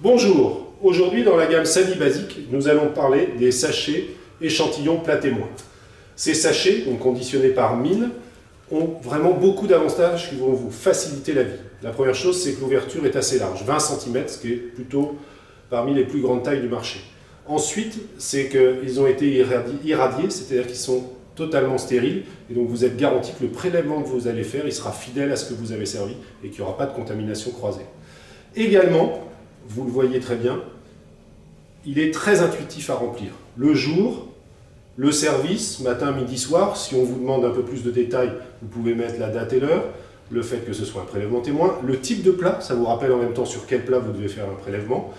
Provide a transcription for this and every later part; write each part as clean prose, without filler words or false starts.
Bonjour, aujourd'hui dans la gamme Sani Basique, nous allons parler des sachets échantillons plat témoin. Ces sachets, donc conditionnés par mine, ont vraiment beaucoup d'avantages qui vont vous faciliter la vie. La première chose, c'est que l'ouverture est assez large, 20 cm, ce qui est plutôt parmi les plus grandes tailles du marché. Ensuite, c'est qu'ils ont été irradiés, c'est-à-dire qu'ils sont totalement stériles, et donc vous êtes garanti que le prélèvement que vous allez faire, il sera fidèle à ce que vous avez servi et qu'il n'y aura pas de contamination croisée. Également, vous le voyez très bien, il est très intuitif à remplir. Le jour, le service, matin, midi, soir, si on vous demande un peu plus de détails, vous pouvez mettre la date et l'heure, le fait que ce soit un prélèvement témoin, le type de plat, ça vous rappelle en même temps sur quel plat vous devez faire un prélèvement,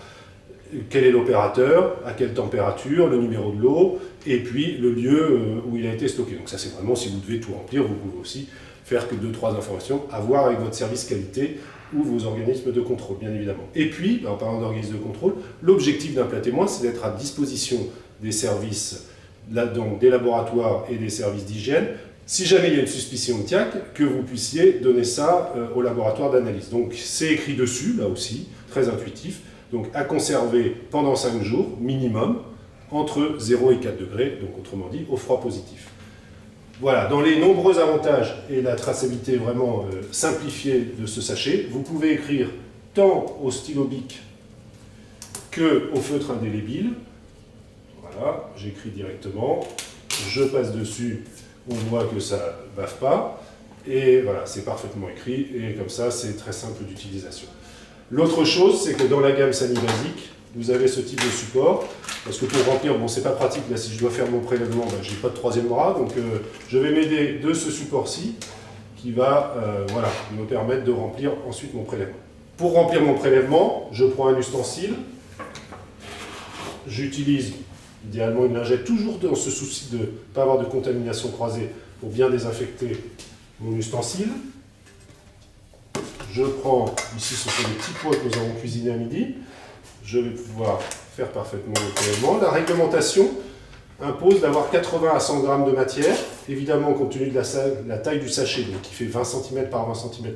quel est l'opérateur, à quelle température, le numéro de l'eau, et puis le lieu où il a été stocké. Donc ça c'est vraiment, si vous devez tout remplir, vous pouvez aussi faire que 2-3 informations à voir avec votre service qualité ou vos organismes de contrôle, bien évidemment. Et puis, en parlant d'organismes de contrôle, l'objectif d'un plat témoin, c'est d'être à disposition des services, donc des laboratoires et des services d'hygiène, si jamais il y a une suspicion de TIAC, que vous puissiez donner ça au laboratoire d'analyse. Donc c'est écrit dessus, là aussi, très intuitif, donc à conserver pendant 5 jours, minimum, entre 0 et 4 degrés, donc autrement dit, au froid positif. Voilà, dans les nombreux avantages et la traçabilité vraiment simplifiée de ce sachet, vous pouvez écrire tant au stylo bic qu'au feutre indélébile. Voilà, j'écris directement, je passe dessus, on voit que ça ne bave pas, et voilà, c'est parfaitement écrit, et comme ça, c'est très simple d'utilisation. L'autre chose, c'est que dans la gamme Sani Basique, vous avez ce type de support, parce que pour remplir, bon, c'est pas pratique, là, si je dois faire mon prélèvement, ben, j'ai pas de troisième bras, donc je vais m'aider de ce support-ci, qui va voilà, me permettre de remplir ensuite mon prélèvement. Pour remplir mon prélèvement, je prends un ustensile, j'utilise idéalement une lingette, toujours dans ce souci de ne pas avoir de contamination croisée, pour bien désinfecter mon ustensile. Je prends, ici ce sont des petits pois que nous avons cuisinés à midi, je vais pouvoir faire parfaitement le prélèvement. La réglementation impose d'avoir 80 à 100 grammes de matière, évidemment compte tenu de la taille du sachet, donc qui fait 20 cm par 20 cm,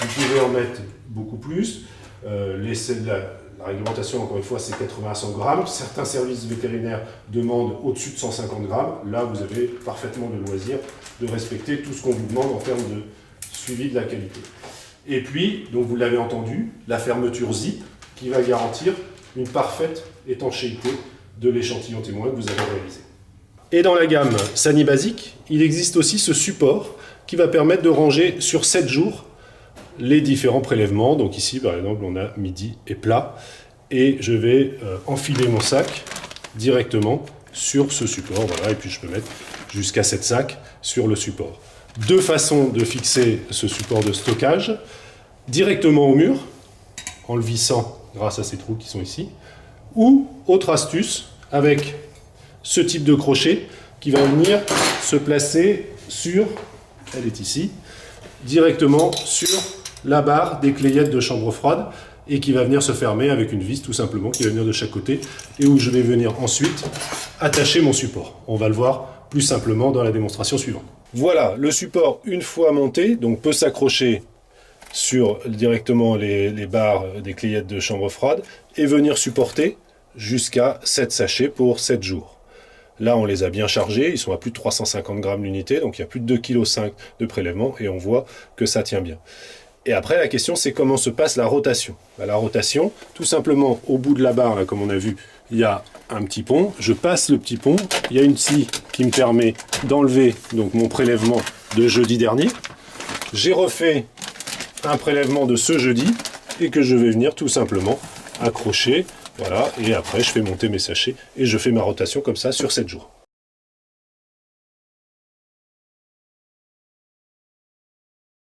vous pouvez en mettre beaucoup plus. La réglementation, encore une fois, c'est 80 à 100 grammes. Certains services vétérinaires demandent au-dessus de 150 grammes. Là, vous avez parfaitement le loisir de respecter tout ce qu'on vous demande en termes de suivi de la qualité. Et puis, donc vous l'avez entendu, la fermeture zip qui va garantir une parfaite étanchéité de l'échantillon témoin que vous avez réalisé. Et dans la gamme Sani Basique, il existe aussi ce support qui va permettre de ranger sur 7 jours les différents prélèvements. Donc ici, par exemple, on a midi et plat. Et je vais enfiler mon sac directement sur ce support. Voilà, et puis je peux mettre jusqu'à 7 sacs sur le support. Deux façons de fixer ce support de stockage. Directement au mur, en le vissant grâce à ces trous qui sont ici. Ou, autre astuce, avec ce type de crochet qui va venir se placer sur, elle est ici, directement sur la barre des clayettes de chambre froide et qui va venir se fermer avec une vis tout simplement qui va venir de chaque côté et où je vais venir ensuite attacher mon support. On va le voir plus simplement dans la démonstration suivante. Voilà, le support une fois monté, donc peut s'accrocher sur directement les barres des clayettes de chambre froide et venir supporter jusqu'à 7 sachets pour 7 jours. Là, on les a bien chargés, ils sont à plus de 350 grammes l'unité, donc il y a plus de 2,5 kg de prélèvement et on voit que ça tient bien. Et après, la question, c'est comment se passe la rotation. La rotation, tout simplement, au bout de la barre, là, comme on a vu, il y a un petit pont. Je passe le petit pont. Il y a une scie qui me permet d'enlever donc mon prélèvement de jeudi dernier. J'ai refait un prélèvement de ce jeudi et que je vais venir tout simplement accrocher. Voilà, et après, je fais monter mes sachets et je fais ma rotation comme ça sur 7 jours.